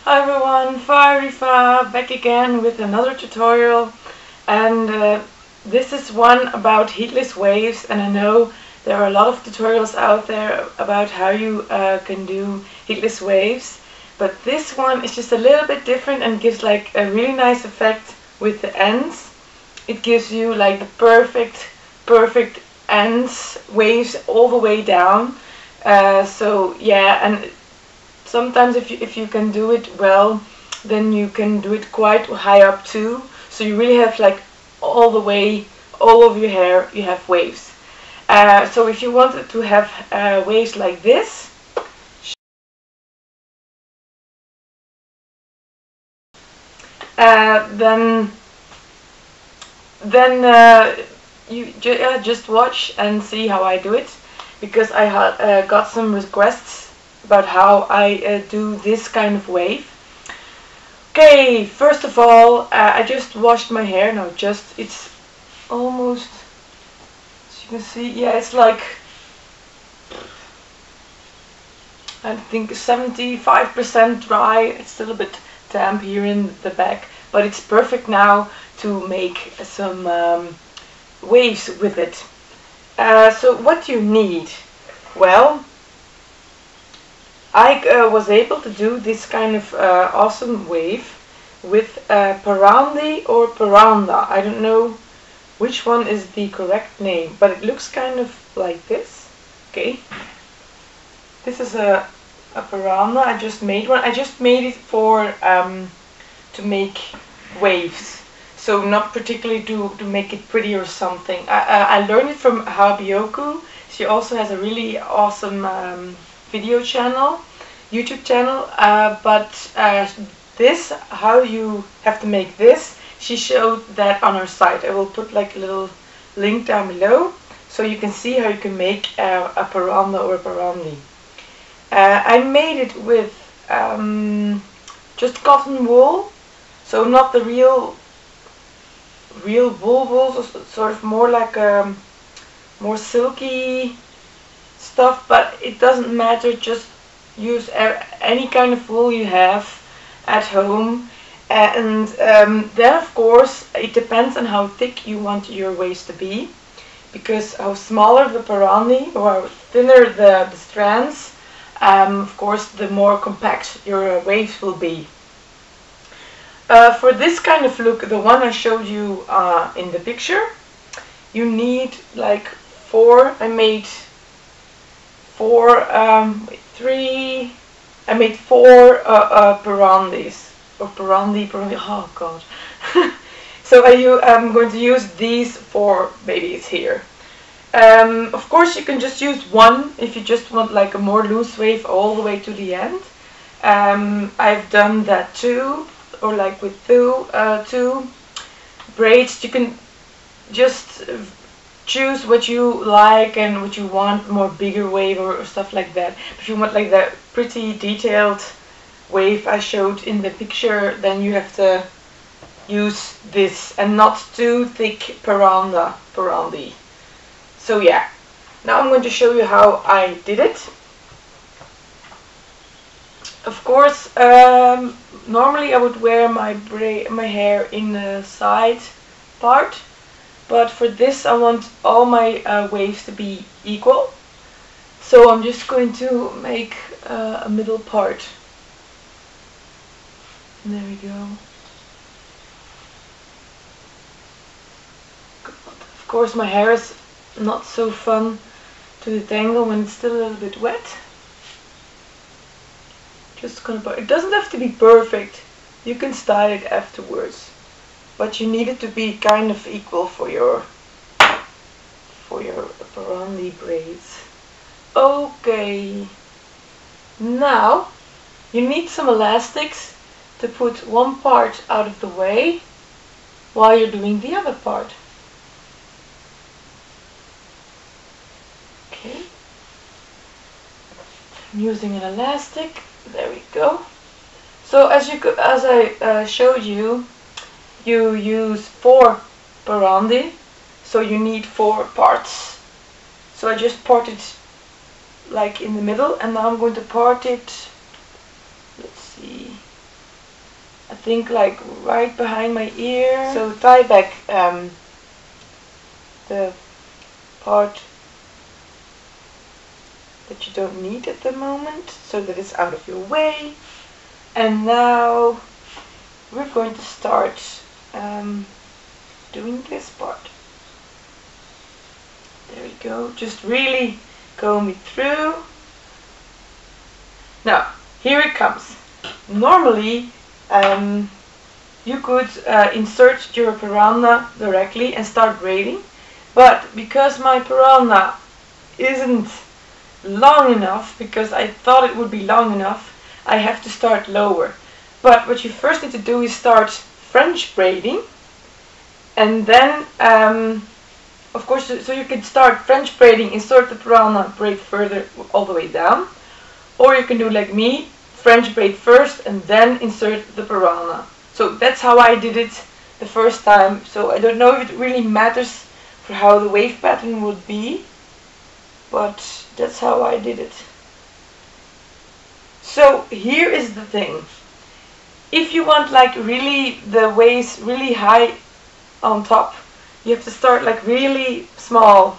Hi everyone, Farifa back again with another tutorial, and this is one about heatless waves. And I know there are a lot of tutorials out there about how you can do heatless waves, but this one is just a little bit different and gives like a really nice effect with the ends. It gives you like the perfect ends, waves all the way down. So yeah, and sometimes if you can do it well, then you can do it quite high up too. So you really have like all the way, all over your hair, you have waves. So if you wanted to have waves like this, then you just watch and see how I do it, because I got some requests about how I do this kind of wave. Okay, first of all, I just washed my hair. No, it's almost, as you can see, yeah, it's like, I think 75% dry. It's still a bit damp here in the back, but it's perfect now to make some waves with it. So what you need? Well, I was able to do this kind of awesome wave with parandi or paranda. I don't know which one is the correct name, but it looks kind of like this. Okay, this is a paranda. I just made one. I just made it for to make waves, so not particularly to make it pretty or something. I learned it from Habioku. She also has a really awesome video channel, YouTube channel, but this, how you have to make this, she showed that on her site. I will put like a little link down below so you can see how you can make a paranda or a parandi. I made it with just cotton wool, so not the real wool, so sort of more like more silky stuff, but it doesn't matter. Just use any kind of wool you have at home, and then of course it depends on how thick you want your waves to be, because how smaller the parandi or thinner the strands, of course the more compact your waves will be. For this kind of look, the one I showed you in the picture, you need like four. I made four, I made four parandis, or parandi, oh god. So I'm going to use these 4 babies here. Of course you can just use one if you just want like a more loose wave all the way to the end. I've done that too, or like with two braids. You can just choose what you like and what you want, more bigger wave or stuff like that. If you want like that pretty detailed wave I showed in the picture, then you have to use this and not too thick parandi. So yeah, now I'm going to show you how I did it. Of course, normally I would wear my hair in the side part, but for this I want all my waves to be equal. So I'm just going to make a middle part. And there we go. Of course my hair is not so fun to detangle when it's still a little bit wet. Just gonna put, it doesn't have to be perfect. You can style it afterwards, but you need it to be kind of equal for your parandi braids. Okay, now you need some elastics to put one part out of the way while you're doing the other part. Okay, I'm using an elastic. There we go. So as I showed you, you use 4 parandi, so you need 4 parts. So I just part it like in the middle, and now I'm going to part it, let's see, think like right behind my ear. So tie back the part that you don't need at the moment, so that it's out of your way. And now we're going to start doing this part. There we go. Just really comb it through. Now, here it comes. Normally, you could insert your paranda directly and start braiding, but because my paranda isn't long enough, because I thought it would be long enough, I have to start lower. But what you first need to do is start French braiding, and then of course, so you can start French braiding, insert the paranda, braid further all the way down, or you can do like me, French braid first and then insert the paranda. So that's how I did it the first time. So I don't know if it really matters for how the wave pattern would be, but that's how I did it. So here is the thing. If you want like really the waves really high on top, you have to start like really small.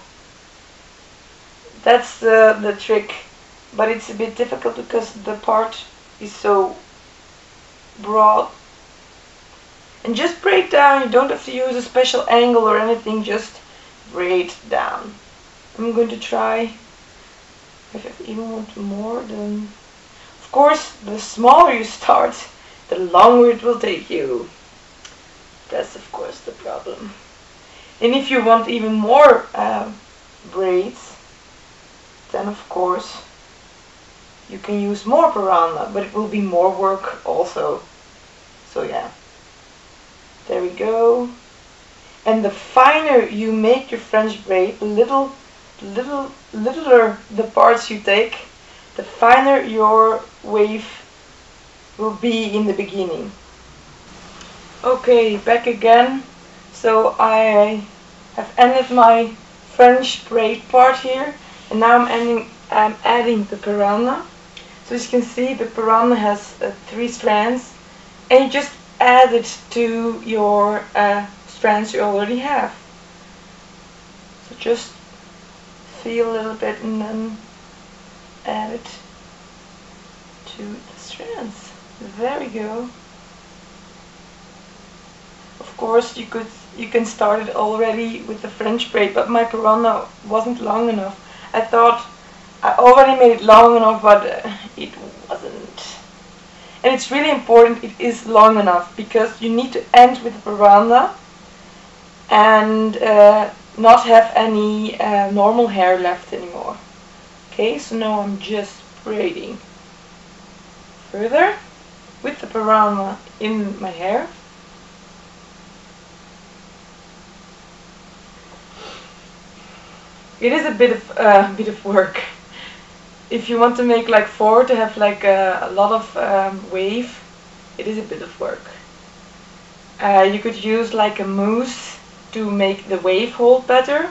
That's the trick. But it's a bit difficult because the part is so broad. And just braid down. You don't have to use a special angle or anything, just braid down. I'm going to try. If I even want more, then of course the smaller you start, the longer it will take you. That's of course the problem. And if you want even more braids, then of course you can use more paranda, but it will be more work also. So yeah, there we go. And the finer you make your French braid, the littler the parts you take, the finer your wave will be in the beginning. Okay, back again. So I have ended my French braid part here, and now I'm adding the paranda. So as you can see, the paranda has 3 strands, and you just add it to your strands you already have. So just feel a little bit and then add it to the strands. There we go. Of course, you can start it already with the French braid, but my paranda wasn't long enough. I thought I already made it long enough, but it wasn't. And it's really important it is long enough, because you need to end with the paranda and not have any normal hair left anymore. Okay, so now I'm just braiding further with the paranda in my hair. It is a bit of work. If you want to make like 4 to have like a lot of wave, it is a bit of work. You could use like a mousse to make the wave hold better.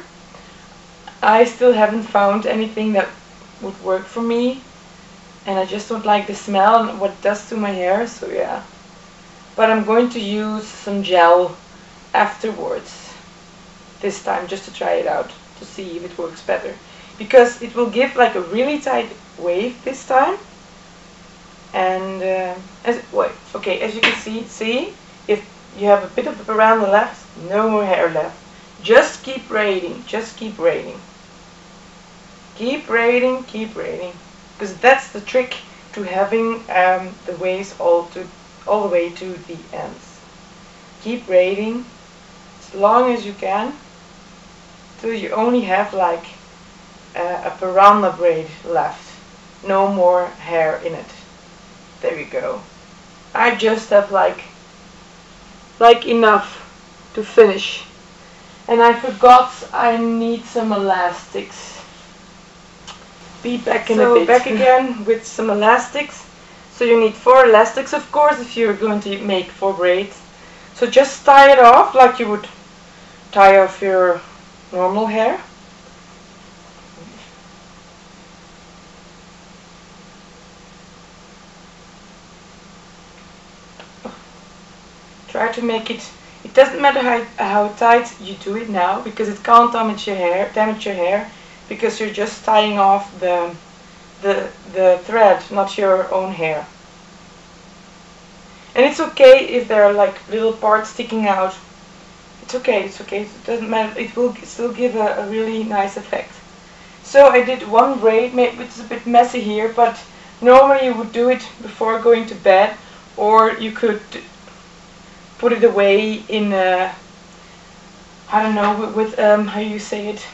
I still haven't found anything that would work for me, and I just don't like the smell and what it does to my hair, so yeah. But I'm going to use some gel afterwards this time, just to try it out, to see if it works better, because it will give like a really tight wave this time. And as you can see, if you have a bit of the paranda left, no more hair left. Just keep braiding, just keep braiding. Keep braiding, because that's the trick to having the waves all the way to the ends. Keep braiding as long as you can, till you only have like a paranda braid left, no more hair in it. There you go. I just have like enough to finish. And I forgot I need some elastics. Be back in a bit. So back again with some elastics. So you need 4 elastics, of course, if you're going to make 4 braids. So just tie it off like you would tie off your normal hair. Try to make it. It doesn't matter how tight you do it now, because it can't damage your hair. Because you're just tying off the thread, not your own hair. And it's okay if there are like little parts sticking out. It's okay. It doesn't matter. It will still give a really nice effect. So I did one braid, which is a bit messy here, but normally you would do it before going to bed, or you could put it away in a, I don't know, with how you say it,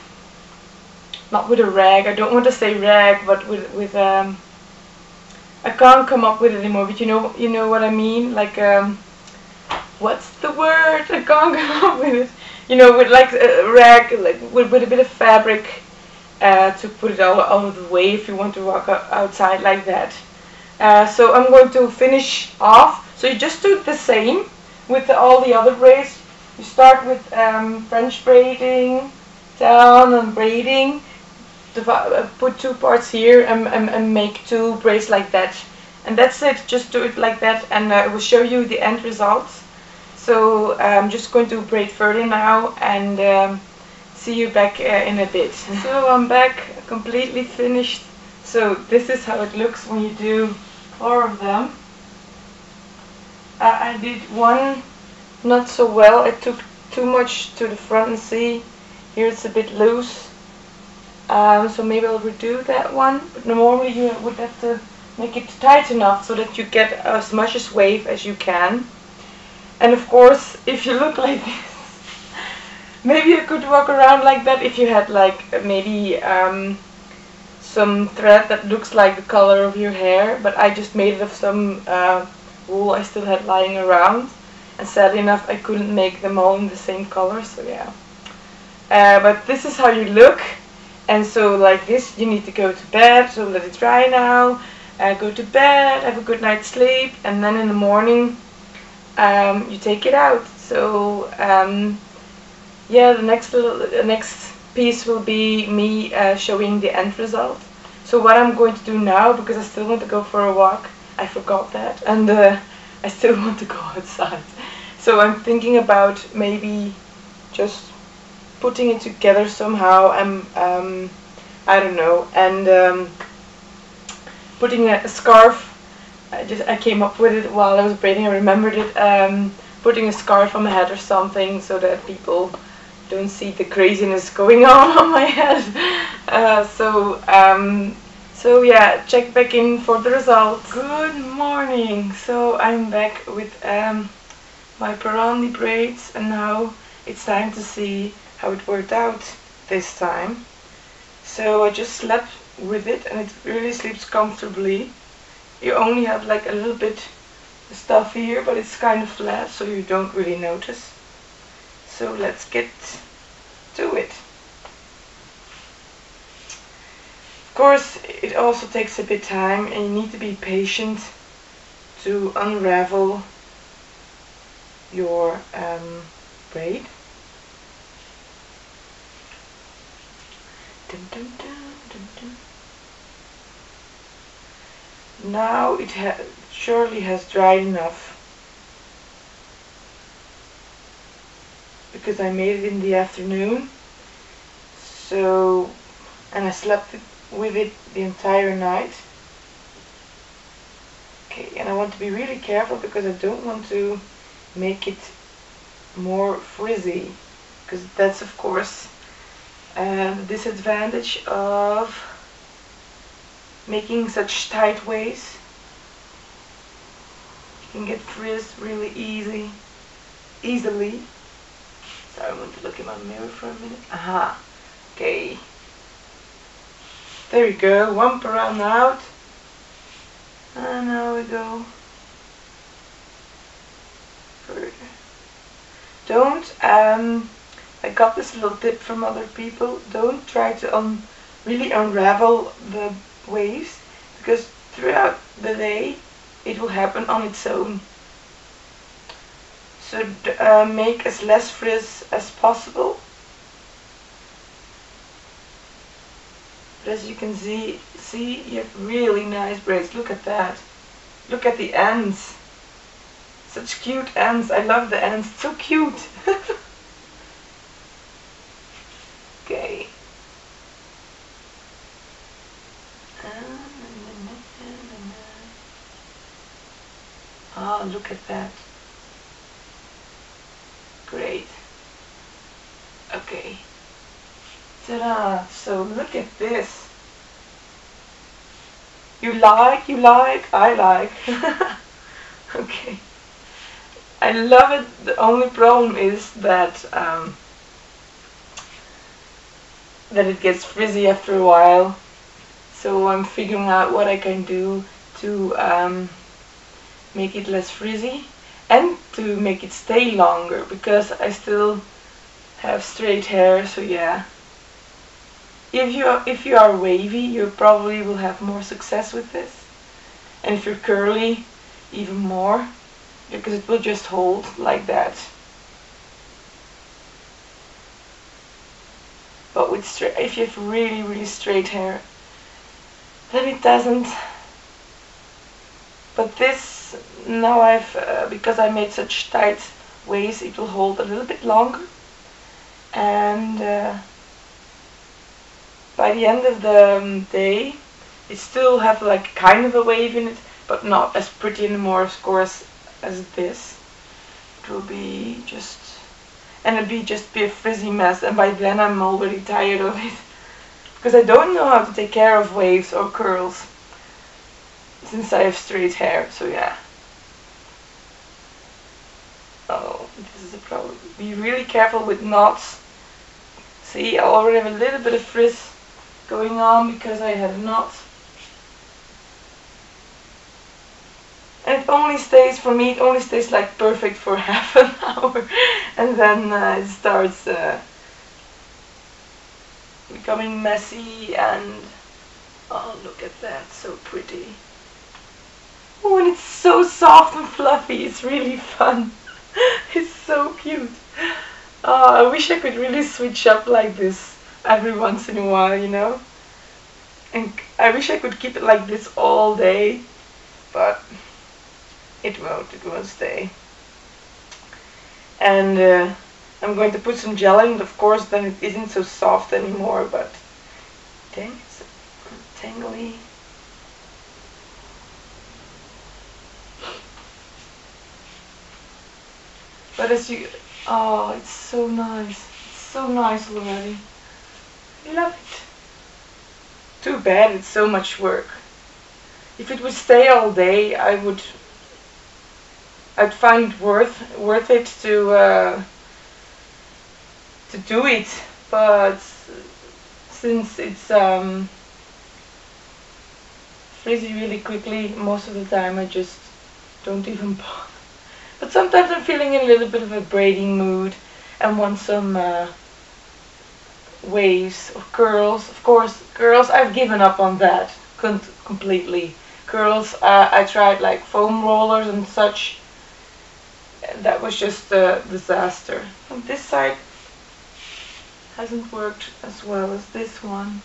not with a rag, I don't want to say rag, but with I can't come up with it anymore, but you know what I mean, like what's the word, I can't come up with it, you know, with like a rag, like with a bit of fabric, to put it all out of the way if you want to walk outside like that. So I'm going to finish off. So you just do the same with all the other braids. You start with French braiding, down and braiding, put 2 parts here and make 2 braids like that. And that's it, just do it like that, and I will show you the end results. So I'm just going to braid further now, and see you back in a bit. So I'm back, completely finished. So this is how it looks when you do 4 of them. I did one not so well. I took too much to the front, and see here it's a bit loose. So maybe I'll redo that one. But normally you would have to make it tight enough so that you get as much as wave as you can. And of course, if you look like this, maybe you could walk around like that if you had like maybe some thread that looks like the color of your hair, but I just made it of some wool I still had lying around, and sadly enough I couldn't make them all in the same color, so yeah. But this is how you look, and so like this you need to go to bed, so let it dry now, go to bed, have a good night's sleep, and then in the morning you take it out. So yeah, the next piece will be me showing the end result. So what I'm going to do now, because I still want to go for a walk, I forgot that, and I still want to go outside. So I'm thinking about maybe just putting it together somehow. I don't know, and putting a scarf. I came up with it while I was braiding. I remembered it. Putting a scarf on my head or something, so that people don't see the craziness going on my head. So yeah, check back in for the results. Good morning. So I'm back with my parandi braids, and now it's time to see how it worked out this time. So I just slept with it, and it really sleeps comfortably. You only have like a little bit of stuff here, but it's kind of flat, so you don't really notice. So let's get to it. Of course, it also takes a bit of time, and you need to be patient to unravel your braid. Dun, dun, dun, dun, dun. Now it surely has dried enough, because I made it in the afternoon. So, and I slept with it the entire night. Okay, and I want to be really careful, because I don't want to make it more frizzy, because that's of course the disadvantage of making such tight waves. You can get frizz really easily. So I want to look in my mirror for a minute. Aha. Okay. There we go. One per round out. And now we go further. Don't, I got this little tip from other people. Don't try to really unravel the waves, because throughout the day it will happen on its own. So make as less frizz as possible. But as you can see you have really nice braids. Look at that. Look at the ends. Such cute ends. I love the ends. It's so cute. Okay. Oh, look at that. Great. Okay. Ta-da! So look at this. You like, I like. Okay. I love it. The only problem is that that it gets frizzy after a while. So I'm figuring out what I can do to make it less frizzy and to make it stay longer, because I still have straight hair. So yeah. If you are wavy, you probably will have more success with this, and if you're curly, even more, because it will just hold like that. But with if you have really straight hair, then it doesn't. But this, now because I made such tight waves, it will hold a little bit longer, and by the end of the day, it still have like kind of a wave in it, but not as pretty anymore, of course, as this. It will be just, and it'll just be a frizzy mess, and by then I'm already tired of it, because I don't know how to take care of waves or curls, since I have straight hair. So yeah. Oh, this is a problem. Be really careful with knots. See, I already have a little bit of frizz going on because I had a knot. And it only stays, for me, it only stays like perfect for half an hour, and then it starts becoming messy, and oh, look at that, so pretty. Oh, and it's so soft and fluffy, it's really fun. It's so cute. I wish I could really switch up like this every once in a while, you know? And I wish I could keep it like this all day, but it won't stay. And I'm going to put some gel in it, of course, then it isn't so soft anymore, but dang, it's tangly. But as you, oh, it's so nice. It's so nice already. I love it. Too bad it's so much work. If it would stay all day, I'd find it worth it to do it. But since it's frizzy really quickly, most of the time I just don't even bother. But sometimes I'm feeling in a little bit of a braiding mood and want some waves or curls. Of course, curls, I've given up on that completely. Curls, I tried like foam rollers and such. That was just a disaster. And this side hasn't worked as well as this one.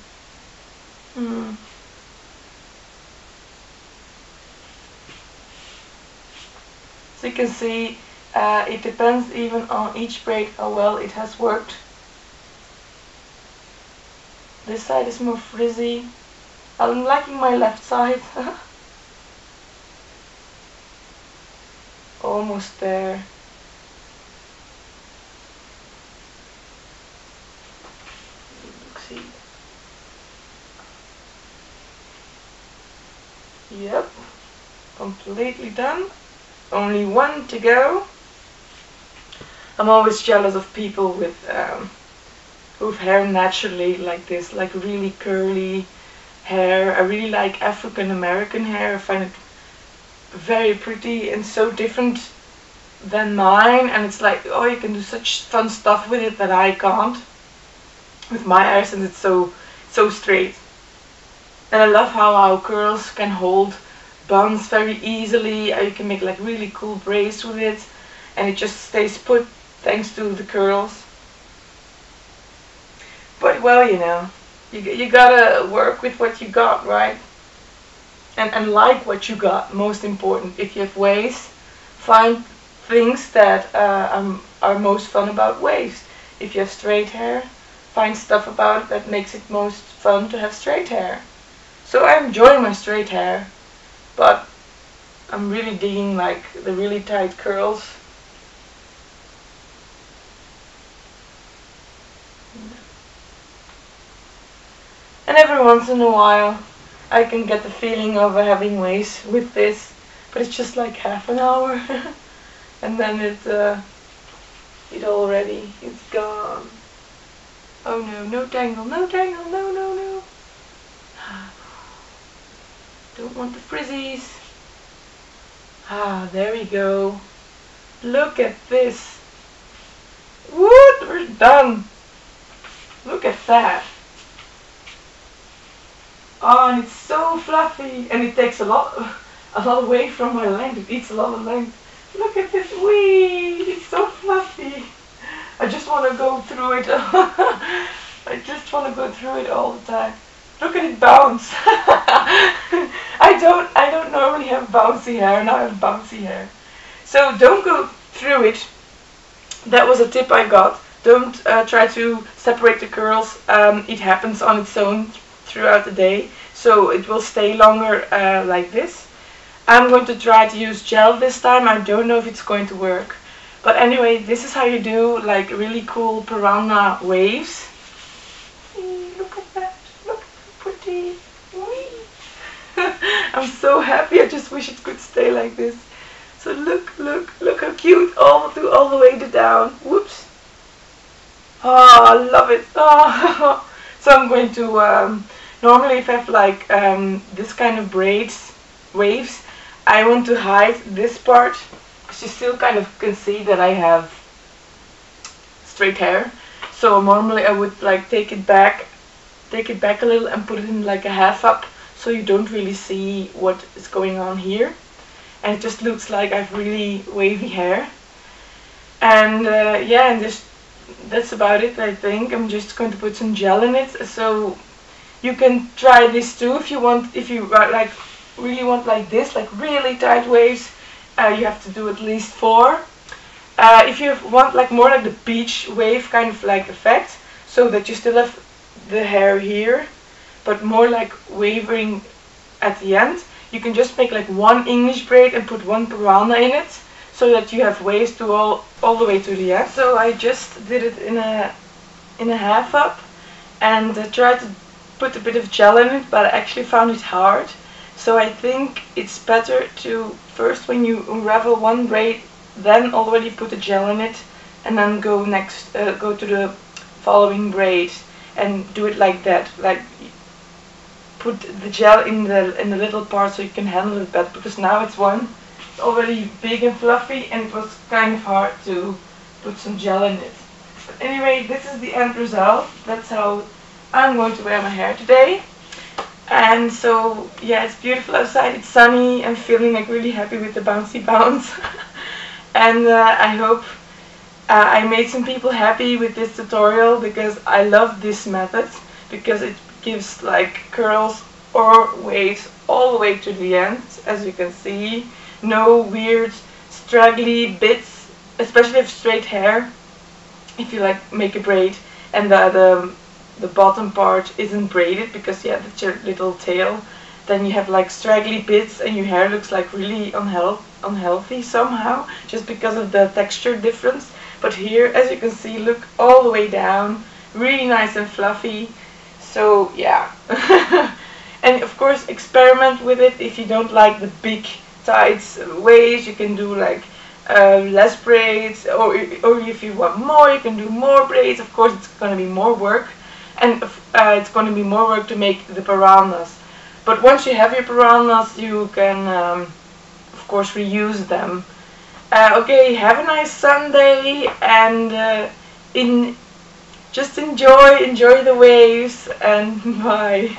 So you can see, it depends even on each braid how well it has worked. This side is more frizzy. I'm liking my left side. Almost there. See. Yep, completely done. Only one to go. I'm always jealous of people with who've hair naturally like this, like really curly hair. I really like African American hair. I find it very pretty and so different than mine, and it's like, oh, you can do such fun stuff with it that I can't with my hair, since it's so straight. And I love how our curls can hold buns very easily. You can make like really cool braids with it, and it just stays put thanks to the curls. But well, you know, you gotta work with what you got, right? And like what you got, most important. If you have waves, find things that are most fun about waves. If you have straight hair, find stuff about it that makes it most fun to have straight hair. So I enjoy my straight hair, but I'm really digging like the really tight curls. And every once in a while I can get the feeling of having waves with this, but it's just like half an hour and then it's gone. Oh no, no tangle, no tangle, no, no, no. Don't want the frizzies. Ah, there we go. Look at this. Woot, we're done. Look at that. Oh, and it's so fluffy, and it takes a lot away from my length. It eats a lot of length. Look at this. Wee, it's so fluffy. I just want to go through it. I just want to go through it all the time. Look at it bounce. I don't normally have bouncy hair. Now I have bouncy hair. So don't go through it. That was a tip I got. Don't try to separate the curls. It happens on its own throughout the day, so it will stay longer like this. I'm going to try to use gel this time. I don't know if it's going to work, but anyway, this is how you do like really cool piranha waves. Look at that, look how pretty. I'm so happy. I just wish it could stay like this. So look how cute, all the way to down. Whoops. Oh, I love it. Oh. So I'm going to normally if I have like this kind of waves, I want to hide this part because you still kind of can see that I have straight hair. So normally I would like take it back a little and put it in like a half up, so you don't really see what is going on here, and it just looks like I have really wavy hair. And yeah, and that's about it. I think I'm just going to put some gel in it. So you can try this too if you want. If you like really want like this, like really tight waves, you have to do at least 4. If you want like more like the beach wave kind of like effect, so that you still have the hair here, but more like wavering at the end, you can just make like 1 English braid and put 1 piranha in it, so that you have waves to all the way to the end. So I just did it in a half up and tried to put a bit of gel in it, but I actually found it hard. So I think it's better to first, when you unravel 1 braid, then already put the gel in it, and then go to the following braid and do it like that. Like put the gel in the little part so you can handle it better, because now it's already big and fluffy, and it was kind of hard to put some gel in it. But anyway, this is the end result. That's how I'm going to wear my hair today. And so yeah, it's beautiful outside, it's sunny. I'm feeling like really happy with the bouncy bounce. And I hope I made some people happy with this tutorial, because I love this method, because it gives like curls or waves all the way to the end, as you can see. No weird straggly bits, especially if straight hair. If you like make a braid and the bottom part isn't braided, because yeah, that's your little tail, then you have like straggly bits and your hair looks like really unhealthy somehow, just because of the texture difference. But here, as you can see, look all the way down, really nice and fluffy. So yeah. And of course, experiment with it. If you don't like the big tight waves, you can do like less braids, or if you want more, you can do more braids. Of course, it's going to be more work, and it's going to be more work to make the piranhas. But once you have your piranhas, you can of course reuse them. Okay, have a nice Sunday, and just enjoy the waves, and bye.